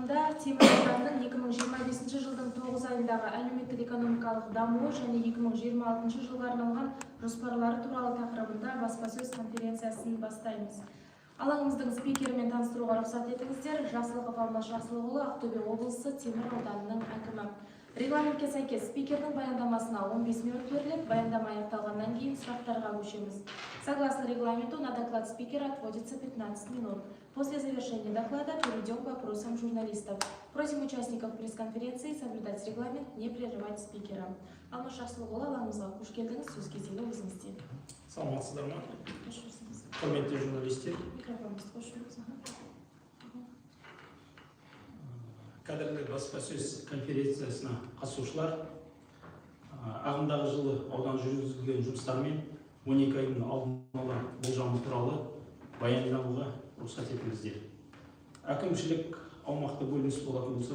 тақырыбында Темір ауданының 2025 жылдың 9 айындағы әлеуметтік экономикалық дамуы және 2026 жылға арналған жоспарлары туралы тақырыбында баспасөз конференциясын бастаймыз. Алаңымыздың спикерімен таныстыруға рұқсат етіңіздер. Жақсылықов Алмас Жақсылықұлы, Ақтөбе облысы Темір ауданының әкімі. Регламентке сәйкес спикердің баяндамасына 15 минут беріледі. Баяндама аяқталғаннан кейін сұрақтарға көшеміз. Согласно регламенту, на доклад спикера отводится 15 минут. После завершения доклада перейдем к вопросам журналистов. Просим участников пресс-конференции соблюдать регламент, не прерывать спикера. Алмас Жақсылықұлы, алаңымызға қош келдіңіз. Сөз кезегі өзіңізде. Саламатсыздар ма? Құрметті журналистер. Микрофоныңызды қосыңыз. Кадрлық баспасөз конференциясына қатысушылар, ағымдағы жылы аудан жүргізілген жұмыстармен 12 айдың алдын ала болжамы туралы баяндауға рұқсат етіңіздер. Әкімшілік аумақты бөлініс болатын болса,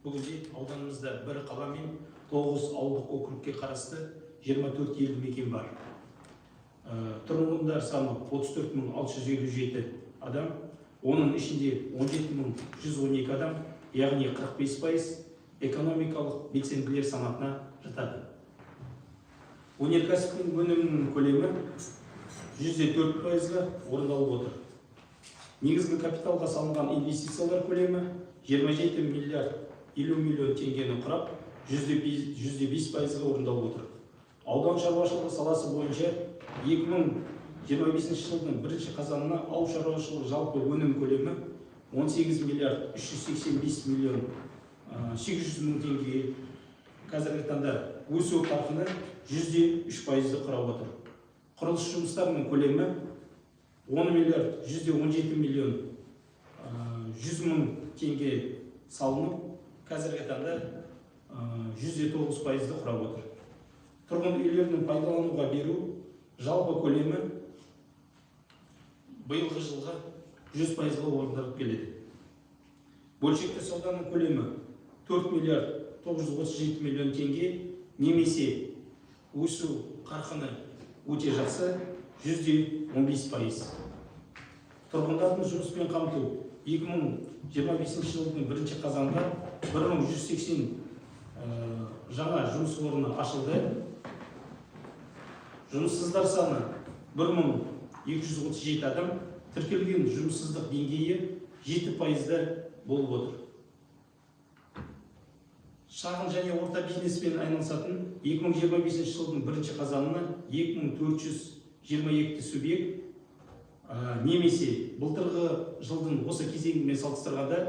бүгінде ауданымызда бір қала мен 9 ауылдық округке қарасты 24 елді мекен бар. Тұрғындар саны 34.657 адам, оның ішінде 17.112 адам, яғни 45% экономикалық белсенділер санатына жатады. Өнеркәсіптің өнімінің көлемі 104%-ға орындалып отыр. Негізгі капиталға салынған инвестициялар көлемі 27 миллиард 50 миллион теңгені құрап, 105%-ға орындалып отыр. Аудан шаруашылығы саласы бойынша 2025 жылдың 1 қазанына ауыл шаруашылығы жалпы өнім көлемі 18 миллиард 385 миллион 800 мың теңге. Қазіргі таңда өсу қарқыны 103%-ды құрап отыр. Құрылыс жұмыстарының көлемі 10 миллиард 117 миллион 100 мың теңге салынып, қазіргі таңда 109%-ды құрап отыр. Тұрғын үйлерінің пайдалануға беру жалпы көлемі биылғы жылға 100%-ға орындалып келеді. Бөлшекті сауданың көлемі 4 миллиард 937 миллион теңге, немесе өсу қарқыны өте жақсы, 115%. Тұрғындардың жұмыспен қамту 2025 жылдың 1 қазанға 1180 жаңа жұмыс орны ашылды. Жұмыссыздар саны 1237 адам, тіркелген жұмыссыздық деңгейі 7%-да болып отыр. Шағын және орта бизнеспен айналысатын 2025 жылдың 1 қазанына 2422 субъект, немесе былтырғы жылдың осы кезеңімен салыстырғанда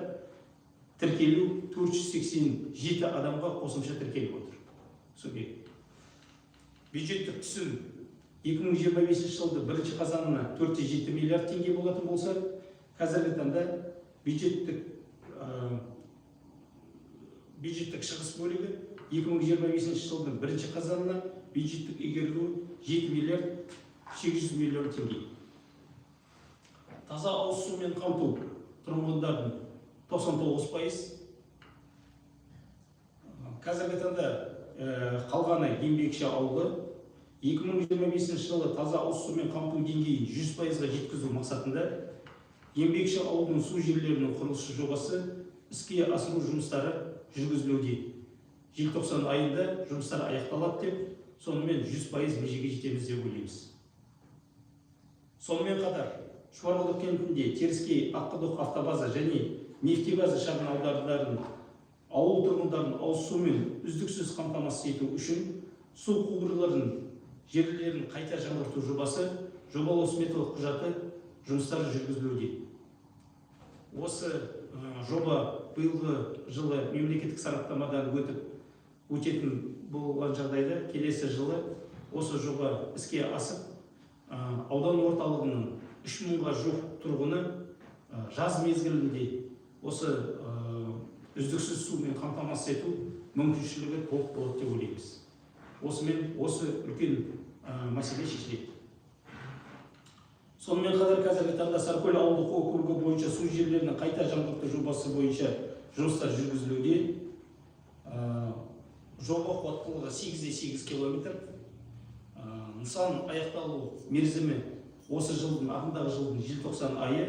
тіркелу 487 адамға қосымша тіркеліп отыр. Субъект. Бюджеттік түсім 2025 жылды 1 қазанына 407 миллиард теңге болатын болса, қазіргі таңда бюджеттік шығыс бөлігі 2025 жылдың 1 қазанына бюджеттік игерілуі 7 миллиард 800 миллион теңге. Таза ауыз сумен қамту тұрғындардың 99%. Қазіргі таңда қалғаны еңбекші ауылы 2025 жылы таза ауыз сумен қамту деңгейін 100%-ға жеткізу мақсатында еңбекші ауылдың су жерлерінің құрылысы жобасы іске асыру жұмыстары жүргізілуде. Желтоқсан айында жұмыстар аяқталады деп, сонымен 100% межеге жетеміз деп ойлаймыз. Сонымен қатар, Шұбарқұдық кентінде Теріскей, Аққұдық автобаза және нефтебаза шағын аудандарының ауыл тұрғындарын ауыз сумен үздіксіз қамтамасыз ету үшін су құбырларын жерлерін қайта жаңғырту жобасы, жобалау сметалық құжаты жұмыстары жүргізілуде. Осы жоба биылғы жылы мемлекеттік сараптамадан өтетін болған жағдайда, келесі жылы осы жоба іске асып, аудан орталығының 3000-ға жуық тұрғыны жаз мезгілінде осы үздіксіз сумен қамтамасыз ету мүмкіншілігі толық болады деп ойлаймыз. Осымен осы үлкен мәселе шешіледі. Сонымен қатар қазіргі таңда Саркөл ауылдық округі бойынша су жерлерінің қайта жаңғырту жобасы бойынша жұмыстар жүргізілуде. Жоба қуаттылығы 8,8 километр. Нысан аяқталу мерзімі осы жылдың, ағымдағы жылдың желтоқсан айы.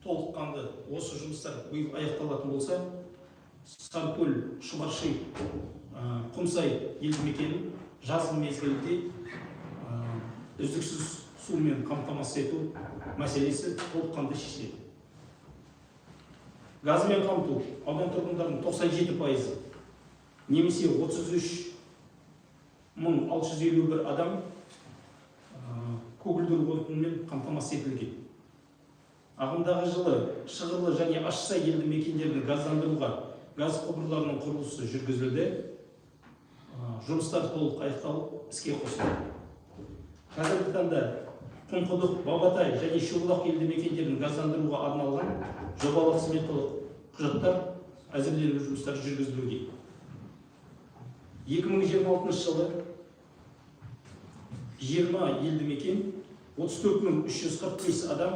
толыққанды осы жұмыстар биыл аяқталатын болса, Саркөл, Шұбарши, Құмсай елді мекенін жазғы мезгілде үздіксіз сумен қамтамасыз ету мәселесі толыққанды шешіледі. Газмен қамту аудан тұрғындарының 97%, немесе 33.651 адам көгілдір отынмен қамтамасыз етілген. Ағымдағы жылы Шығырлы және Ащысай елді мекендерді газдандыруға газ құбырларының құрылысы жүргізілді. Жұмыстар толық аяқталып, іске қосылды. Қазіргі таңда Құмқұдық, Бабатай және Шұғылақ елді мекендерін газдандыруға арналған жобалық сметалық құжаттар әзірлену жұмыстары жүргізілуде. 2026 жылы 20 елді мекен 34.345 адам,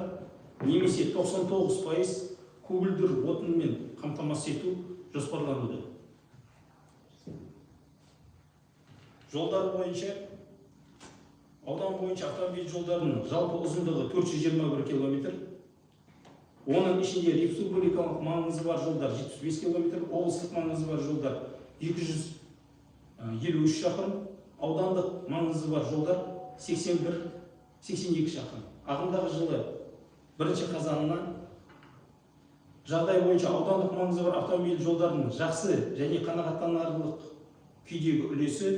немесе 99% көгілдір отынмен қамтамасыз ету жоспарлануда. Жолдар бойынша аудан бойынша автомобиль жолдарының жалпы ұзындығы 421 км, оның ішінде республикалық маңызы бар жолдар 75 км, облыстық маңызы бар жолдар 253 шақырым, аудандық маңызы бар жолдар 81-82 шақырым. Ағымдағы жылы 1 қазанынан жағдай бойынша аудандық маңызы бар автомобиль жолдарының жақсы және қанағаттанарлық күйдегі үлесі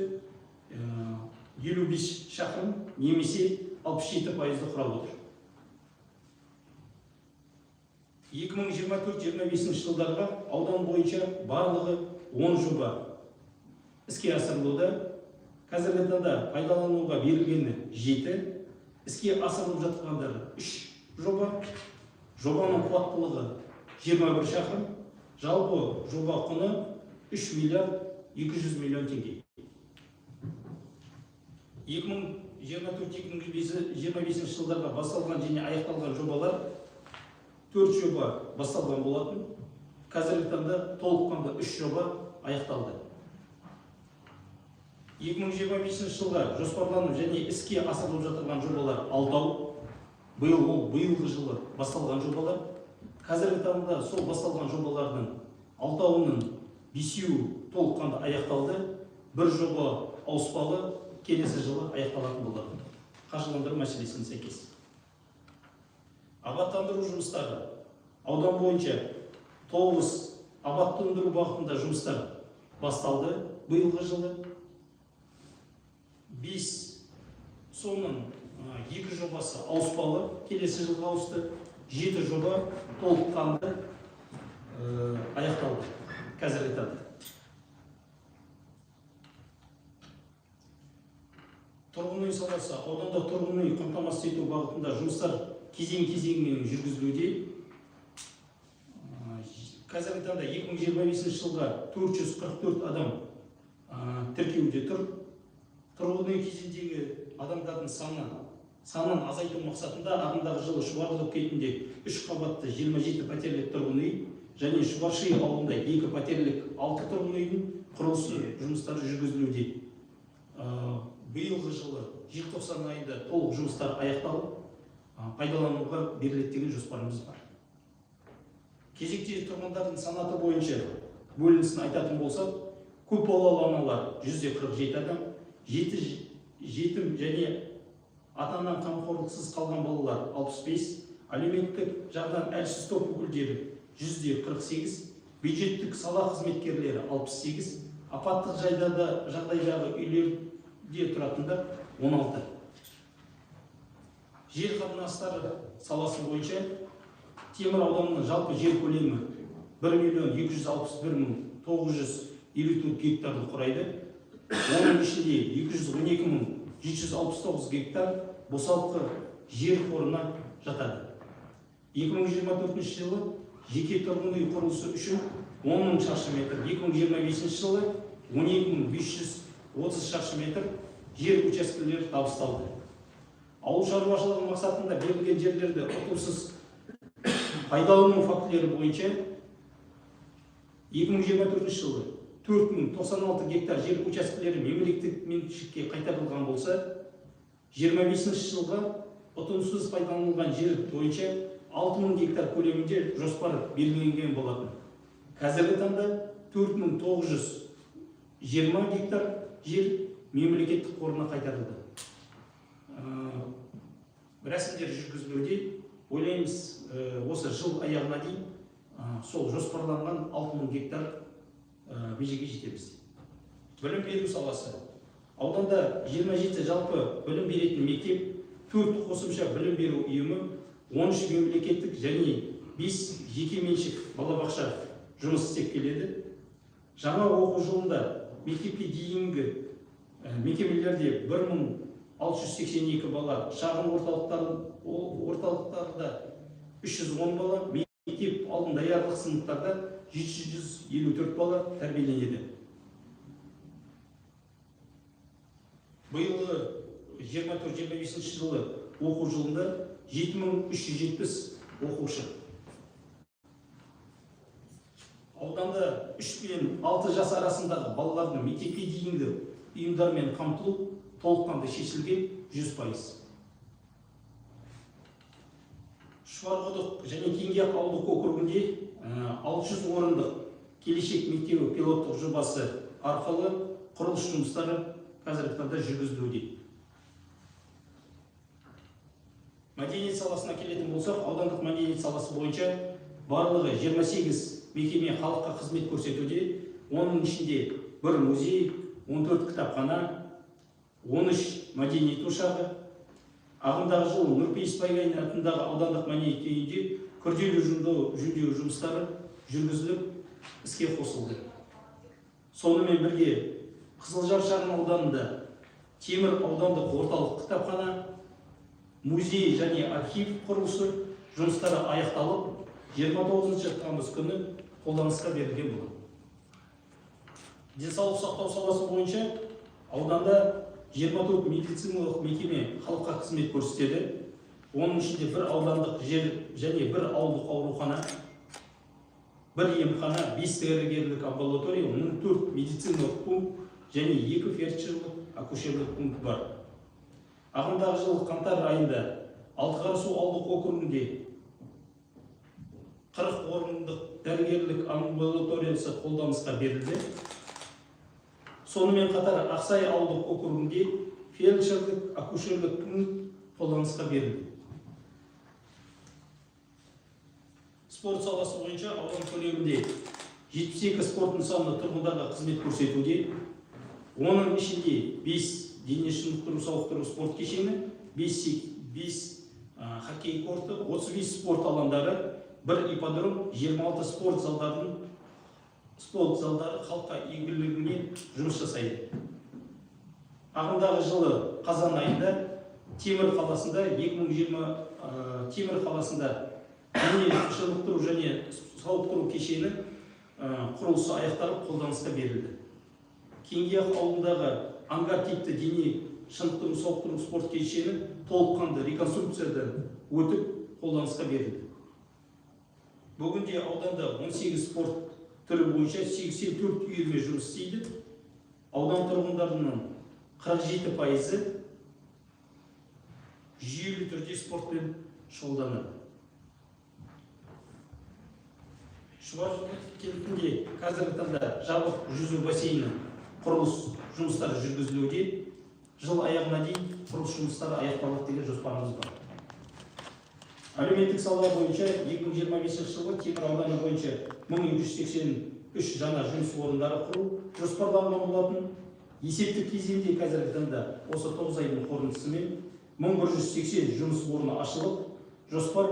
55 шақырым, немесе 67%-ді құрап отыр. 2024-25 жылдарға аудан бойынша барлығы 10 жоба іске асырылуда. Қазіргі таңда пайдалануға берілгені 7, іске асырылып жатқандары 3 жоба. Жобаның қуаттылығы 21 шақырым, жалпы жоба құны 3 миллиард 200 миллион теңге. 2024-25 жылдарға басталған және аяқталған жобалар 4 жоба басталған болатын. Қазіргі таңда толыққанды 3 жоба аяқталды. 2025 жылға жоспарланып және іске асырылып жатырған жобалар 6. Биылғы жылы басталған жобалар. Қазіргі таңда сол басталған жобалардың 6-ның 5-і толыққанды аяқталды. 1 жоба ауыспалы, келесі жылы аяқталатын болады. Қаржыландыру мәселесіне сәйкес. Абаттандыру жұмыстары аудан бойынша 9 абаттандыру бағытында жұмыстар басталды. Биылғы жылы 5, соның 2 жобасы ауыспалы, келесі жылға ауысты. 7 жоба толыққанды аяқталды қазіргі таңда. Тұрғын үй саласы ауданда тұрғын үй қамтамасыз ету бағытында жұмыстар кезең-кезеңмен жүргізілуде. Қазіргі таңда 2025 жылға 444 адам тіркеуде тұр. Тұрғын үй кезеңдегі адамдардың санын азайту мақсатында ағымдағы жылы Шұбарқұдық кентінде 3 қабатты 27 пәтерлік тұрғын үй және Шұбарши ауылында 2 пәтерлік 6 тұрғын үйдің құрылысы жұмыстары жүргізілуде. Биылғы жылы желтоқсан айында толық жұмыстар аяқталып, пайдалануға беріледі деген жоспарымыз бар. Кезекте тұрғындардың санаты бойынша бөлінісін айтатын болсақ, көп балалы аналар 147 адам, жетім және ата-анадан қамқорлықсыз қалған балалар 65, әлеуметтік жағынан әлсіз топ өкілдері 148, бюджеттік сала қызметкерлері 68, апаттық жағдайдағы үйлерде тұратындар 16. Жер қатынастары саласы бойынша Темір ауданының жалпы жер көлемі 1.261.954 гектарды құрайды. Оның ішінде 212.769 гектар босалқы жер қорына жатады. 2024 жылы жеке тұрғын үй құрылысы үшін 10.000 шаршы метр, 2025 жылы 12.530 шаршы метр жер учаскелері табысталды. Ауыл шаруашылығы мақсатында берілген жерлерді ұтымсыз пайдалану фактілері бойынша 2024 жылы 4.096 гектар жер учаскелері мемлекеттік меншікке қайтарылған болса, 25 жылға ұтымсыз пайдаланылған жер бойынша 6000 гектар көлемінде жоспар белгіленген болатын. Қазіргі таңда 4920 гектар жер мемлекеттік қорына қайтарылды. Рәсімдер жүргізілуде. Ойлаймыз, осы жыл аяғына дейін сол жоспарланған 6000 гектар межеге жетеміз. Білім беру саласы. Ауданда 27 жалпы білім беретін мектеп, 4 қосымша білім беру ұйымы, 13 мемлекеттік және 5 жеке меншік балабақша жұмыс істеп келеді. Жаңа оқу жылында мектепке дейінгі мекемелерде 1682 бала, шағын орталықтарда 310 бала, мектеп алдын даярлық сыныптарда 754 бала тәрбиеленеді. Биылғы 24-25 жылы оқу жылында 7370 оқушы. Ауданда 3 пен 6 жас арасындағы балалардың мектепке дейінгі ұйымдармен қамтылу толыққанды шешілген 100%. Шұбарқұдық және Кеңгияқ ауылдық округінде 600 орындық келешек мектебі пилоттық жобасы арқылы құрылыс жұмыстары қазіргі таңда жүргізілуде. Мәдениет саласына келетін болсақ, аудандық мәдениет саласы бойынша барлығы 28 мекеме халыққа қызмет көрсетуде. Оның ішінде 1 музей, 14 кітапхана, 13 мәдениет ошағы. Ағымдағы жыл Нұрпейіс Байгайын атындағы аудандық мәдениет үйінде күрделі жөндеу жұмыстары жүргізіліп, іске қосылды. Сонымен бірге Қызылжар шағын ауданында Темір аудандық орталық кітапхана, музей және архив құрылысы жұмыстары аяқталып, 29 тамыз күні қолданысқа берілген болды. Денсаулық сақтау саласы бойынша ауданда 24 медициналық мекеме халыққа қызмет көрсетеді. Оның ішінде 1 аудандық жер және 1 ауылдық аурухана, 1 емхана, 5 дәрігерлік амбулатория, 14 медициналық пункт және 2 фельдшерлік акушерлік пункт бар. Ағымдағы жылы қаңтар айында Алтықарасу ауылдық округінде 40 орындық дәрігерлік амбулаториясы қолданысқа берілді. Сонымен қатар Ақсай ауылдық округінде фельдшерлік акушерлік пункт қолданысқа берілді. Спорт саласы бойынша аудан көлемінде 72 спорт нысаны тұрғындарға қызмет көрсетуде. Оның ішінде 5 дене шынықтыру сауықтыру спорт кешені, 5 хоккей корты, 35 спорт алаңдары, 1 ипподром, 26 спорт залдары халыққа игілігіне жұмыс жасайды. Ағымдағы жылы қазан айында Темір қаласында дене шынықтыру және сауықтыру кешені құрылысы аяқталып қолданысқа берілді. Кеңгияқ ауылындағы ангар типті дене шынықтыру сауықтыру спорт кешені толыққанды реконструкциядан өтіп қолданысқа берілді. Бүгінде ауданда 18 спорт түрі бойынша 84 үйірме жұмыс істейді. Аудан тұрғындарының 47% жүйелі түрде спортпен шұғылданады. Шұбарқұдық кентінде қазіргі таңда жабық жүзу бассейні құрылыс жұмыстары жүргізілуде. Жыл аяғына дейін құрылыс жұмыстары аяқталады деген жоспарымыз бар. Әлеуметтік сала бойынша 2025 жылы Темір ауданы бойынша 1283 жаңа жұмыс орындары құру жоспарланған болатын. Есептік кезеңде қазіргі таңда осы 9 айдың қорытындысымен 1180 жұмыс орны ашылып, жоспар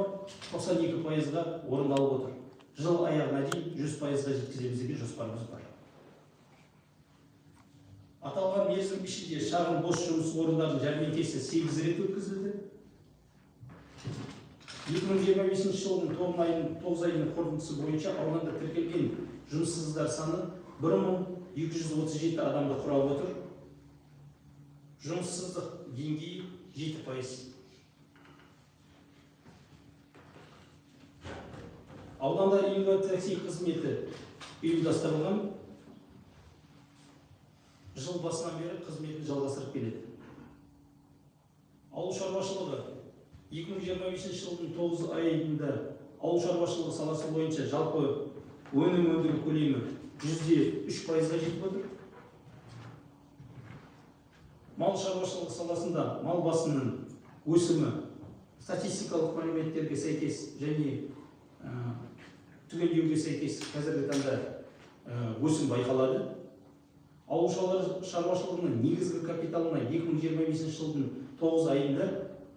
92%-ға орындалып отыр. Жыл аяғына дейін 100%-ға жеткіземіз деген жоспарымыз бар. Аталған мерзім ішінде шағын бос жұмыс орындардың жәрмеңкесі 8 рет өткізілді. 2025 жылдың 9 айының қорытындысы бойынша ауданда тіркелген жұмыссыздар саны 1237 адамды құрап отыр. Жұмыссыздық деңгейі 7%. Ауданда инватакси қызметі ұйымдастырылған, жыл басынан бері қызметін жалғастырып келеді. Ауыл шаруашылығы 2025 жылдың 9 айында ауыл шаруашылығы саласы бойынша жалпы өнім өндіру көлемі 3%-ға жетіп отыр. Мал шаруашылығы саласында мал басының өсімі статистикалық мәліметтерге сәйкес және түгендеуге сәйкес қазіргі таңда өсім байқалады. Ауыл шаруашылығының негізгі капиталына 2025 жылдың 9 айында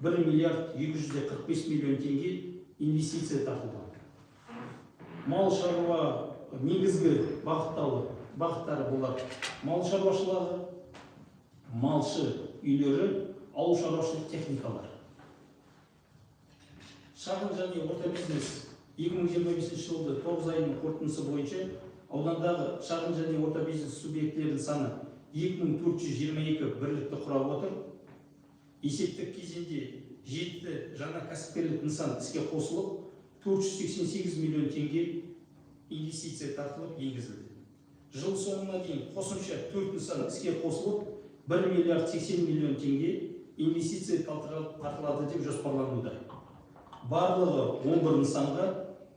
1 миллиард 245 миллион теңге инвестиция тартылған. Мал шаруа негізгі бағыттары болар: мал шаруашылығы, малшы үйлері, ауыл шаруашылық техникалары. Шағын және орта бизнес 2025 жылғы 9 айының қорытындысы бойынша аудандағы шағын және орта бизнес субъектілерінің саны 2422 бірлікті құрап отыр. Есептік кезеңде 7 жаңа кәсіпкерлік нысан іске қосылып, 488 миллион теңге инвестиция тартылып енгізілді. Жыл соңына дейін қосымша 4 нысан іске қосылып, 1 миллиард 80 миллион теңге инвестиция тартылады деп жоспарлануда. Барлығы 11 нысанға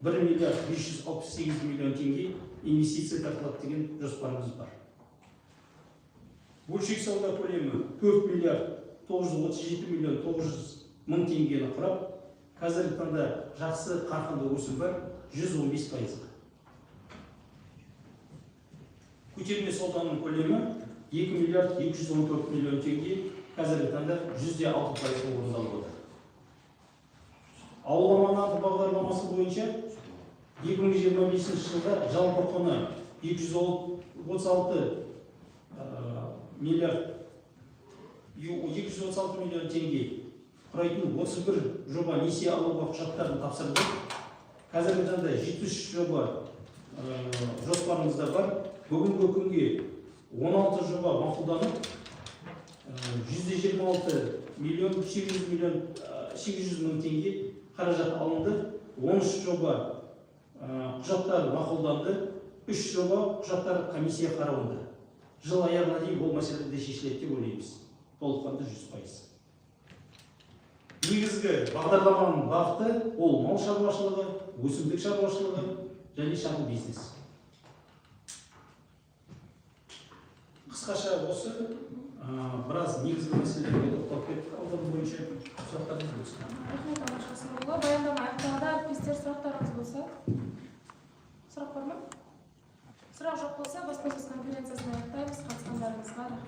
1 миллиард 568 миллион теңге инвестиция тартылады деген жоспарымыз бар. Бөлшек сауда көлемі 4 миллиард 937 миллион 900 мың теңгені құрап, қазіргі таңда жақсы қарқынды өсім бар, 115%. Көтерме сауданың көлемі 2 миллиард 214 миллион теңге, қазіргі таңда 106% орындалып отыр. Ауыл аманаты бағдарламасы бойынша 2025 жылда жалпы құны 236 миллиард 236 миллион теңге құрайтын 31 жоба несие алуға құжаттарын тапсырды. Қазіргі таңда 73 жоба жоспарымызда бар. Бүгінгі күнге 16 жоба мақұлданып, 126 миллион 800 мың теңге қаражат алынды. 13 жоба құжаттар мақұлданды, 3 жоба құжаттар комиссия қарауында. Жыл аяғына дейін бұл мәселе де шешіледі деп ойлаймыз. Толыққанды 100%. Негізгі бағдарламаның бағыты ол мал шаруашылығы, өсімдік шаруашылығы және шағын бизнес. Қысқаша осы біраз негізгі мәселелерге тоқталып кеттік. Аудан бойынша сұрақтарыңыз болсын. Рахмет, Аманшасымұлы. Баяндама аяқталды. Әріптестер, сұрақтарыңыз болса? Сұрақ бар ма? Сұрақ жоқ болса, баспасөз конференциясын аяқтаймыз. Қатысқандарыңызға рахмет.